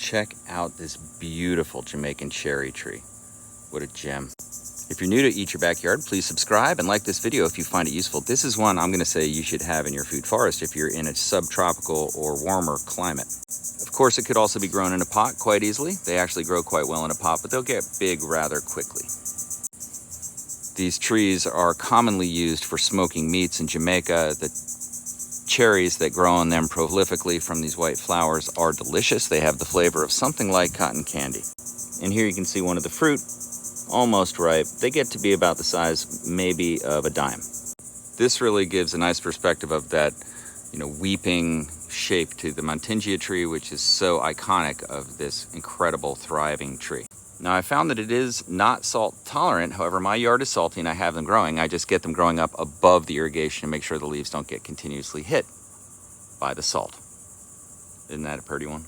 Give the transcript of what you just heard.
check out this beautiful Jamaican cherry tree. What a gem. If you're new to Eat Your Backyard, please subscribe and like this video if you find it useful. This is one I'm going to say you should have in your food forest if you're in a subtropical or warmer climate. Of course, it could also be grown in a pot quite easily. They actually grow quite well in a pot, but they'll get big rather quickly. These trees are commonly used for smoking meats in Jamaica. The cherries that grow on them prolifically from these white flowers are delicious. They have the flavor of something like cotton candy. And here you can see one of the fruit, almost ripe. They get to be about the size maybe of a dime. This really gives a nice perspective of that, weeping shape to the Montingia tree, which is so iconic of this incredible thriving tree. Now, I found that it is not salt tolerant. However, my yard is salty and I have them growing. I just get them growing up above the irrigation to make sure the leaves don't get continuously hit by the salt. Isn't that a pretty one?